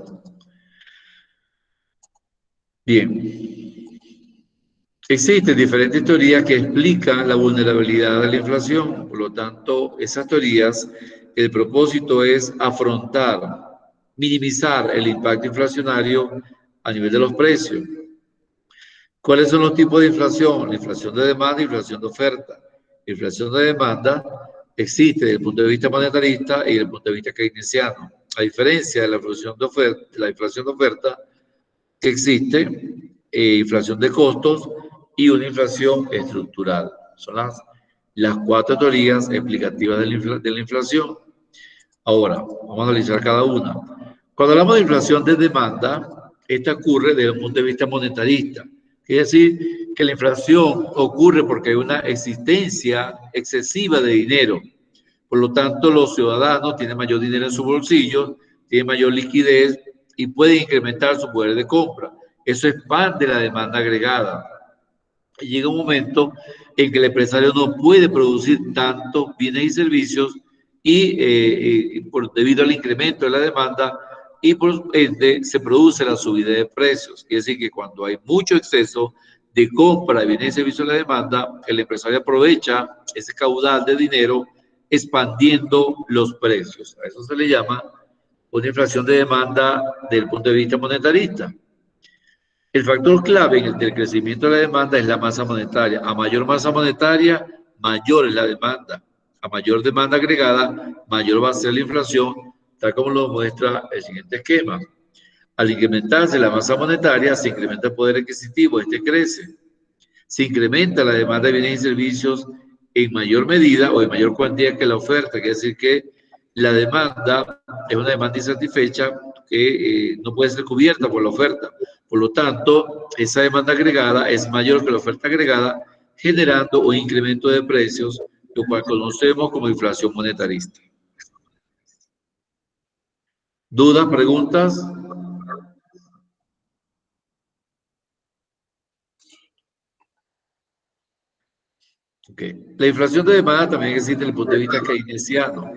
Bien. Existen diferentes teorías que explican la vulnerabilidad de la inflación. Por lo tanto, esas teorías, el propósito es afrontar, minimizar el impacto inflacionario a nivel de los precios. ¿Cuáles son los tipos de inflación? La inflación de demanda y inflación de oferta. La inflación de demanda existe desde el punto de vista monetarista y desde el punto de vista keynesiano. A diferencia de la inflación de oferta, que existe inflación de costos y una inflación estructural. Son las cuatro teorías explicativas de la inflación. Ahora, vamos a analizar cada una. Cuando hablamos de inflación de demanda, esta ocurre desde un punto de vista monetarista. Es decir, que la inflación ocurre porque hay una existencia excesiva de dinero. Por lo tanto, los ciudadanos tienen mayor dinero en su bolsillo, tienen mayor liquidez y pueden incrementar su poder de compra. Eso expande la demanda agregada. Y llega un momento en que el empresario no puede producir tantos bienes y servicios debido al incremento de la demanda y por ende se produce la subida de precios. Quiere decir que cuando hay mucho exceso de compra de bienes y servicios en la demanda, el empresario aprovecha ese caudal de dinero expandiendo los precios. A eso se le llama una inflación de demanda desde el punto de vista monetarista. El factor clave del crecimiento de la demanda es la masa monetaria. A mayor masa monetaria, mayor es la demanda. A mayor demanda agregada, mayor va a ser la inflación, tal como lo muestra el siguiente esquema. Al incrementarse la masa monetaria, se incrementa el poder adquisitivo, este crece. Se incrementa la demanda de bienes y servicios en mayor medida o en mayor cuantía que la oferta. Quiere decir que la demanda es una demanda insatisfecha que no puede ser cubierta por la oferta. Por lo tanto, esa demanda agregada es mayor que la oferta agregada, generando un incremento de precios, lo cual conocemos como inflación monetarista. ¿Dudas, preguntas? Okay. La inflación de demanda también existe desde el punto de vista keynesiano.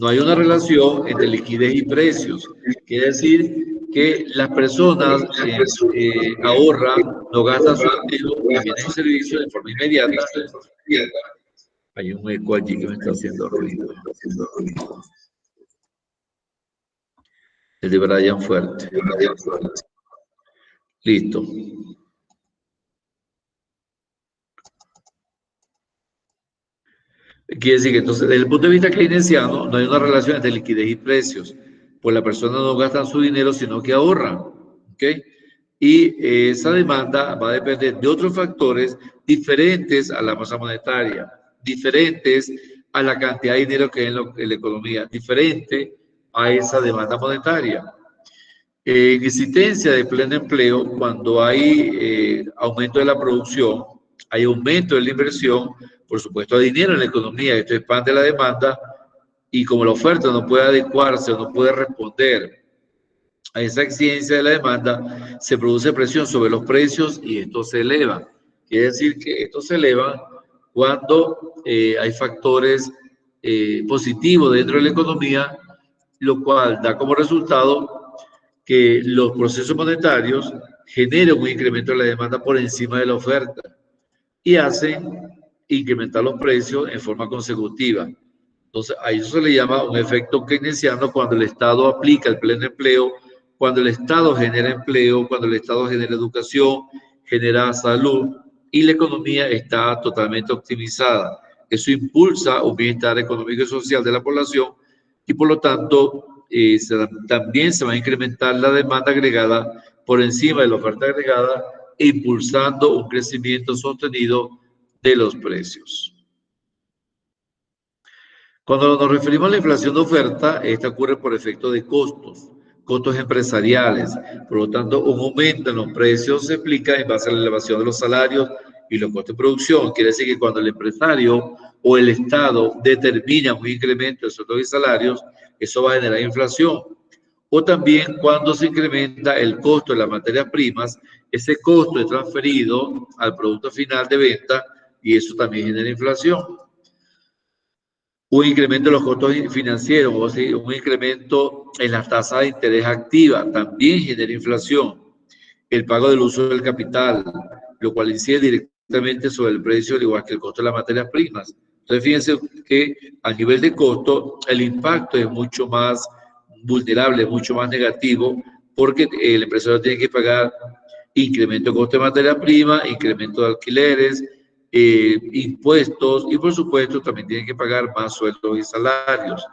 no hay una relación entre liquidez y precios. Quiere decir que las personas ahorran, no gastan su dinero y vienen servicios de forma inmediata. Hay un eco allí que me está haciendo ruido. El de Brian Fuerte. Listo. Quiere decir que entonces, desde el punto de vista keynesiano, no hay una relación entre liquidez y precios, pues las personas no gastan su dinero, sino que ahorran, ¿ok? Y esa demanda va a depender de otros factores diferentes a la masa monetaria, diferentes a la cantidad de dinero que hay en la economía, diferente a esa demanda monetaria. En existencia de pleno empleo, cuando hay aumento de la producción, hay aumento de la inversión, por supuesto hay dinero en la economía, esto expande la demanda y como la oferta no puede adecuarse o no puede responder a esa exigencia de la demanda, se produce presión sobre los precios y esto se eleva. Quiere decir que esto se eleva cuando hay factores positivos dentro de la economía, lo cual da como resultado que los procesos monetarios generan un incremento de la demanda por encima de la oferta y hacen incrementar los precios en forma consecutiva. Entonces, a eso se le llama un efecto keynesiano cuando el Estado aplica el pleno empleo, cuando el Estado genera empleo, cuando el Estado genera educación, genera salud y la economía está totalmente optimizada. Eso impulsa un bienestar económico y social de la población y por lo tanto también se va a incrementar la demanda agregada por encima de la oferta agregada, impulsando un crecimiento sostenido de los precios. Cuando nos referimos a la inflación de oferta, esta ocurre por efecto de costos empresariales. Por lo tanto, un aumento en los precios se explica en base a la elevación de los salarios y los costos de producción. Quiere decir que cuando el empresario o el Estado determina un incremento de sueldos y salarios, eso va a generar inflación. O también cuando se incrementa el costo de las materias primas, ese costo es transferido al producto final de venta y eso también genera inflación. Un incremento de los costos financieros, o sea, un incremento en la tasa de interés activa, también genera inflación. El pago del uso del capital, lo cual incide directamente sobre el precio, al igual que el costo de las materias primas. Entonces, fíjense que a nivel de costo, el impacto es mucho más vulnerable, mucho más negativo, porque el empresario tiene que pagar incremento de costo de materia prima, incremento de alquileres, impuestos y por supuesto también tienen que pagar más sueldos y salarios.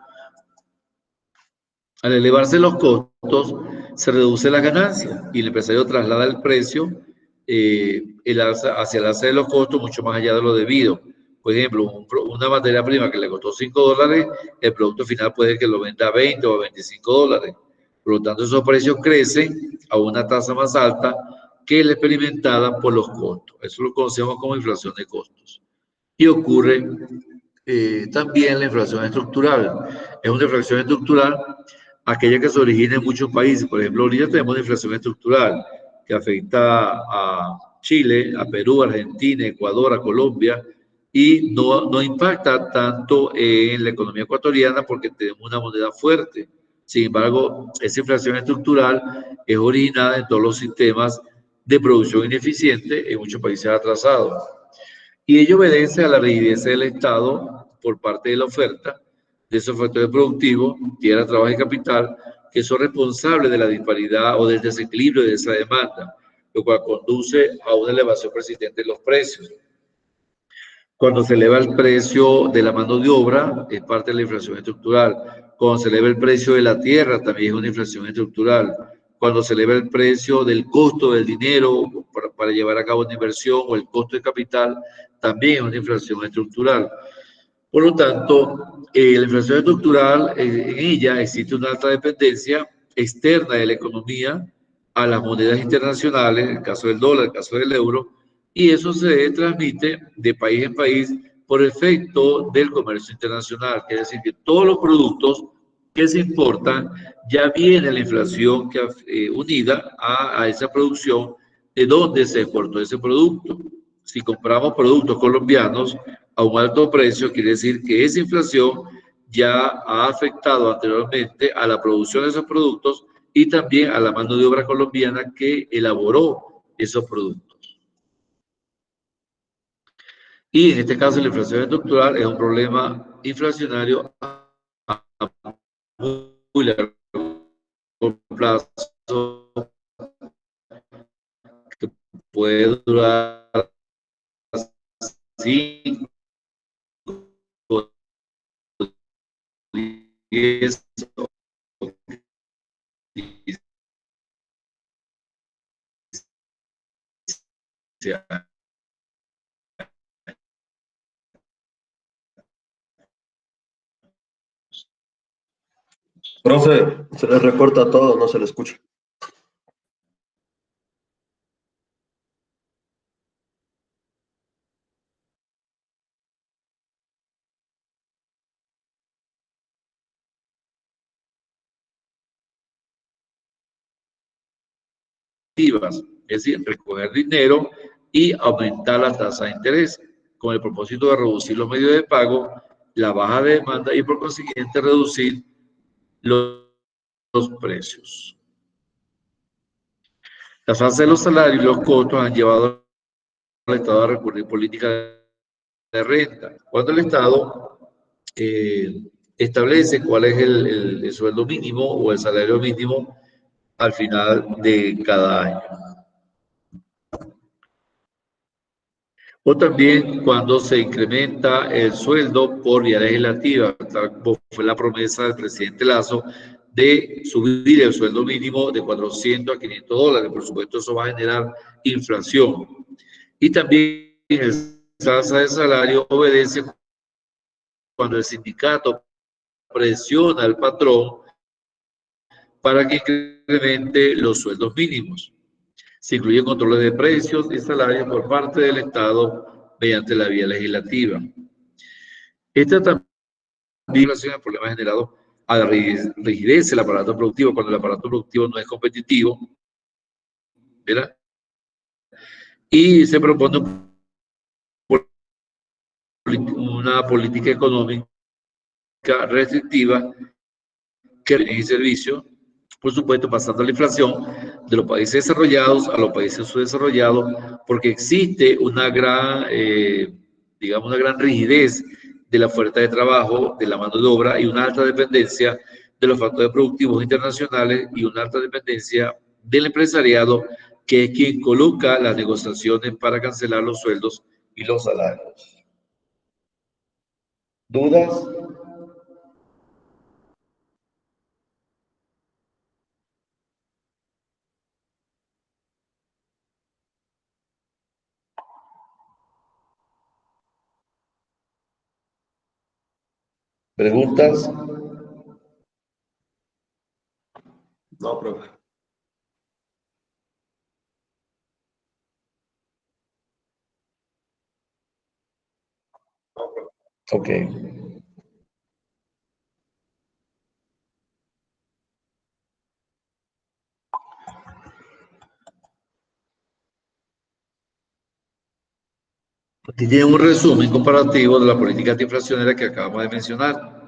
Al elevarse los costos se reduce la ganancia y el empresario traslada el precio hacia el alza de los costos mucho más allá de lo debido. Por ejemplo, una materia prima que le costó $5, el producto final puede que lo venda a 20 o a $25. Por lo tanto, esos precios crecen a una tasa más alta que la experimentada por los costos. Eso lo conocemos como inflación de costos. Y ocurre también la inflación estructural. Es una inflación estructural aquella que se origina en muchos países. Por ejemplo, ahorita tenemos una inflación estructural que afecta a Chile, a Perú, a Argentina, a Ecuador, a Colombia, y no impacta tanto en la economía ecuatoriana porque tenemos una moneda fuerte. Sin embargo, esa inflación estructural es originada en todos los sistemas de producción ineficiente en muchos países atrasados. Y ello obedece a la rigidez del Estado por parte de la oferta de esos factores productivos, tierra, trabajo y capital, que son responsables de la disparidad o del desequilibrio de esa demanda, lo cual conduce a una elevación persistente de los precios. Cuando se eleva el precio de la mano de obra, es parte de la inflación estructural. Cuando se eleva el precio de la tierra, también es una inflación estructural. Cuando se eleva el precio del costo del dinero para llevar a cabo una inversión o el costo de capital, también es una inflación estructural. Por lo tanto, la inflación estructural, en ella existe una alta dependencia externa de la economía a las monedas internacionales, en el caso del dólar, en el caso del euro, y eso se transmite de país en país por efecto del comercio internacional, es decir, que todos los productos que se importan, ya viene la inflación unida a esa producción de dónde se exportó ese producto. Si compramos productos colombianos a un alto precio, quiere decir que esa inflación ya ha afectado anteriormente a la producción de esos productos y también a la mano de obra colombiana que elaboró esos productos. Y en este caso la inflación estructural es un problema inflacionario a muy largo plazo que puede durar 5, 10 o 15 años. Profe, se le recorta todo, no se le escucha. Es decir, recoger dinero y aumentar la tasa de interés, con el propósito de reducir los medios de pago, la baja de demanda y por consiguiente reducir los precios. La fase de los salarios y los costos han llevado al Estado a recurrir políticas de renta. Cuando el Estado establece cuál es el sueldo mínimo o el salario mínimo al final de cada año. O también cuando se incrementa el sueldo por vía legislativa, tal como fue la promesa del presidente Lazo de subir el sueldo mínimo de 400 a 500 dólares. Por supuesto, eso va a generar inflación. Y también el tasa de salario obedece cuando el sindicato presiona al patrón para que incremente los sueldos mínimos. Se incluyen controles de precios y salarios por parte del Estado mediante la vía legislativa. Esta también es el problema generado a la rigidez del aparato productivo, cuando el aparato productivo no es competitivo, ¿verdad? Y se propone una política económica restrictiva que rige servicio, por supuesto, pasando la inflación de los países desarrollados a los países subdesarrollados, porque existe una gran, digamos, una gran rigidez de la oferta de trabajo, de la mano de obra y una alta dependencia de los factores productivos internacionales y una alta dependencia del empresariado, que es quien coloca las negociaciones para cancelar los sueldos y los salarios. ¿Dudas? ¿Preguntas? No, profe. Ok. Aquí tiene un resumen comparativo de la política antiinflacionaria que acabamos de mencionar.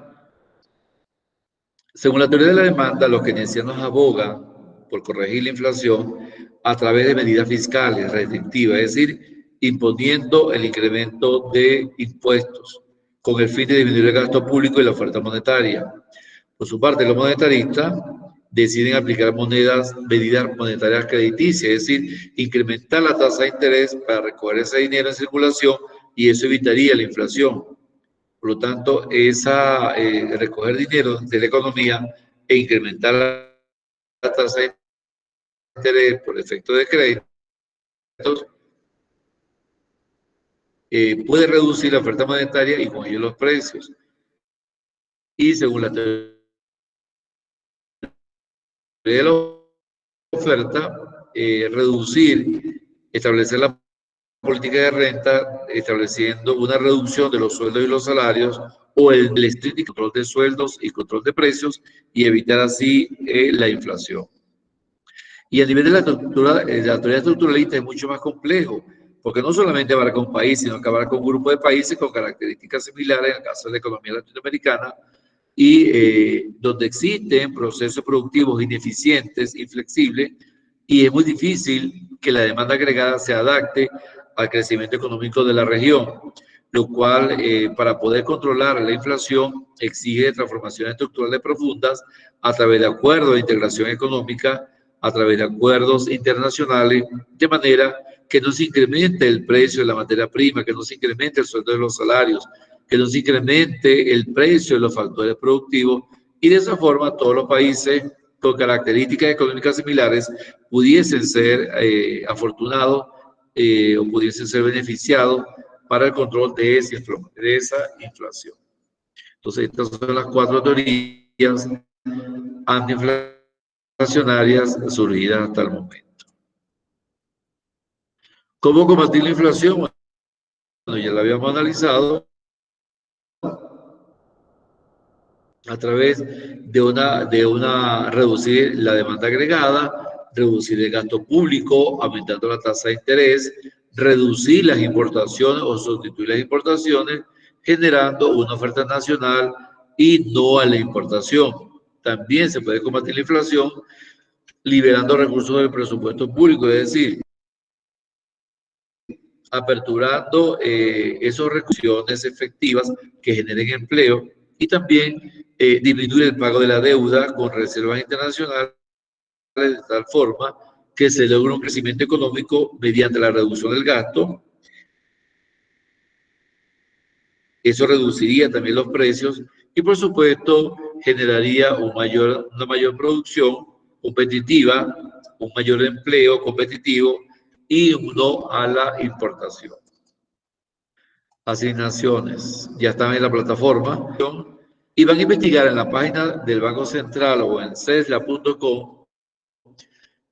Según la teoría de la demanda, los keynesianos abogan por corregir la inflación a través de medidas fiscales restrictivas, es decir, imponiendo el incremento de impuestos con el fin de disminuir el gasto público y la oferta monetaria. Por su parte, los monetaristas deciden aplicar medidas monetarias crediticias, es decir, incrementar la tasa de interés para recoger ese dinero en circulación y eso evitaría la inflación. Por lo tanto, recoger dinero de la economía e incrementar la tasa de interés por efecto de créditos puede reducir la oferta monetaria y con ello los precios. Y según la teoría de la oferta, establecer la política de renta, estableciendo una reducción de los sueldos y los salarios, o el estricto control de sueldos y control de precios, y evitar así la inflación. Y a nivel de la teoría estructuralista es mucho más complejo, porque no solamente abarca un país, sino que abarca un grupo de países con características similares, en el caso de la economía latinoamericana, y donde existen procesos productivos ineficientes, inflexibles, y es muy difícil que la demanda agregada se adapte al crecimiento económico de la región, lo cual para poder controlar la inflación exige transformaciones estructurales profundas a través de acuerdos de integración económica, a través de acuerdos internacionales, de manera que no se incremente el precio de la materia prima, que no se incremente el sueldo de los salarios, que no se incremente el precio de los factores productivos, y de esa forma todos los países con características económicas similares pudiesen ser afortunados o pudiesen ser beneficiados para el control de esa inflación. Entonces, estas son las 4 teorías antiinflacionarias surgidas hasta el momento. ¿Cómo combatir la inflación? Bueno, ya la habíamos analizado a través de reducir la demanda agregada, reducir el gasto público, aumentando la tasa de interés, reducir las importaciones o sustituir las importaciones, generando una oferta nacional y no a la importación. También se puede combatir la inflación liberando recursos del presupuesto público, es decir, aperturando esas recursos efectivas que generen empleo y también disminuir el pago de la deuda con reservas internacionales de tal forma que se logre un crecimiento económico mediante la reducción del gasto. Eso reduciría también los precios y, por supuesto, generaría una mayor producción competitiva, un mayor empleo competitivo y no a la importación. Asignaciones. Ya están en la plataforma y van a investigar en la página del Banco Central o en cesla.com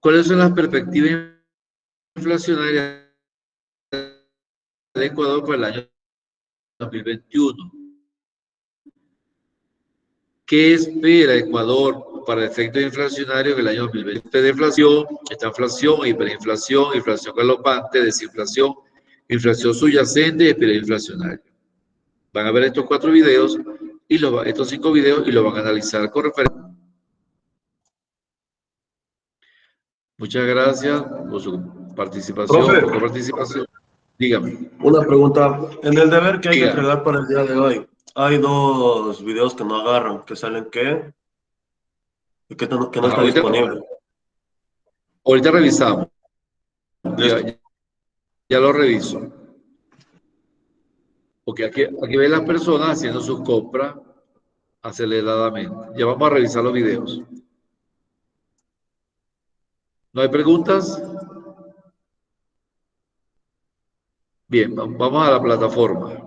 cuáles son las perspectivas inflacionarias de Ecuador para el año 2021. ¿Qué espera Ecuador para efectos inflacionarios en el año 2020? De inflación, estanflación, hiperinflación, inflación galopante, desinflación, inflación subyacente y hiperinflacionaria. Van a ver estos 4 videos y estos 5 videos y lo van a analizar con referencia. Muchas gracias por su participación. Profe, Por su participación. Dígame. una pregunta. En el deber que hay que Dígame. entregar para el día de hoy, hay 2 videos que no agarran, que salen ¿qué? Y que no está disponible. Ahorita revisamos. Ya lo reviso. Porque aquí ven las personas haciendo sus compras aceleradamente. Ya vamos a revisar los videos. ¿No hay preguntas? Bien, vamos a la plataforma.